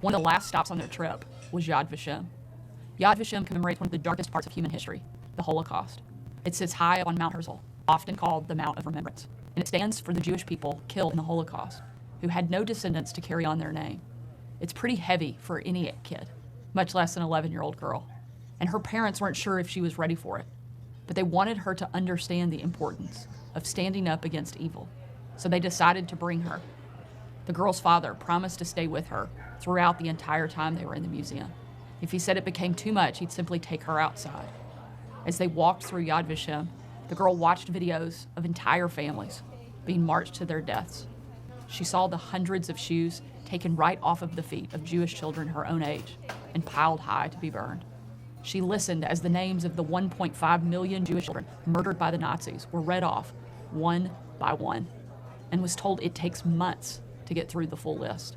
One of the last stops on their trip was Yad Vashem. Yad Vashem commemorates one of the darkest parts of human history, the Holocaust. It sits high up on Mount Herzl, often called the Mount of Remembrance, and it stands for the Jewish people killed in the Holocaust, who had no descendants to carry on their name. It's pretty heavy for any kid, much less an 11-year-old girl, and her parents weren't sure if she was ready for it, but they wanted her to understand the importance of standing up against evil, so they decided to bring her. The girl's father promised to stay with her throughout the entire time they were in the museum. If he said it became too much, he'd simply take her outside. As they walked through Yad Vashem, the girl watched videos of entire families being marched to their deaths. She saw the hundreds of shoes taken right off of the feet of Jewish children her own age and piled high to be burned. She listened as the names of the 1.5 million Jewish children murdered by the Nazis were read off one by one, and was told it takes months to get through the full list.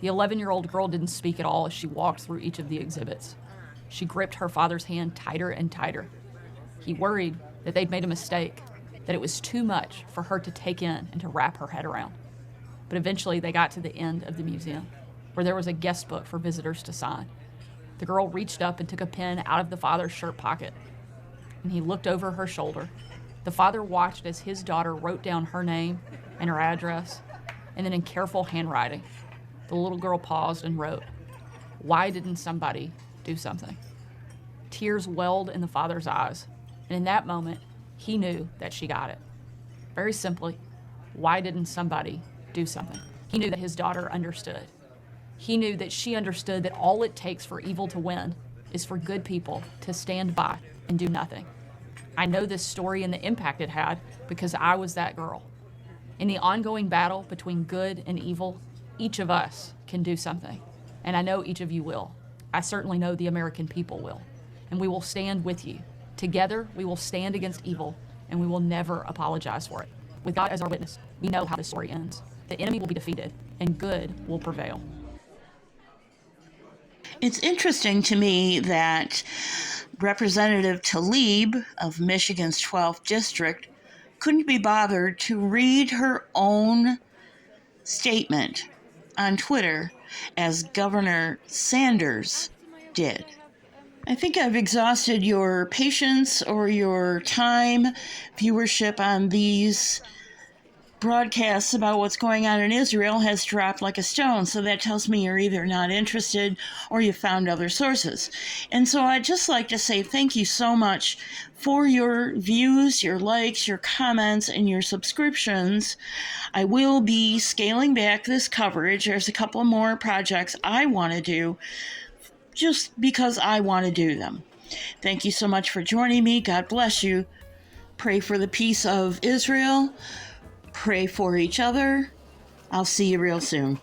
The 11-year-old girl didn't speak at all as she walked through each of the exhibits. She gripped her father's hand tighter and tighter. He worried that they'd made a mistake, that it was too much for her to take in and to wrap her head around. But eventually they got to the end of the museum, where there was a guest book for visitors to sign. The girl reached up and took a pen out of the father's shirt pocket, and he looked over her shoulder. The father watched as his daughter wrote down her name and her address, and then in careful handwriting, the little girl paused and wrote, "Why didn't somebody do something?" Tears welled in the father's eyes, and in that moment, he knew that she got it. Very simply, why didn't somebody do something? He knew that his daughter understood. He knew that she understood that all it takes for evil to win is for good people to stand by and do nothing. I know this story and the impact it had because I was that girl. In the ongoing battle between good and evil, each of us can do something, and I know each of you will. I certainly know the American people will, and we will stand with you. Together, we will stand against evil, and we will never apologize for it. With God as our witness, we know how this story ends. The enemy will be defeated, and good will prevail. It's interesting to me that Representative Tlaib of Michigan's 12th District couldn't be bothered to read her own statement on Twitter as Governor Sanders did. I think I've exhausted your patience or your time viewership on these broadcasts about what's going on in Israel has dropped like a stone. So that tells me you're either not interested or you found other sources. And so I'd just like to say thank you so much for your views, your likes, your comments, and your subscriptions. I will be scaling back this coverage. There's a couple more projects I want to do just because I want to do them. Thank you so much for joining me. God bless you. Pray for the peace of Israel. Pray for each other. I'll see you real soon.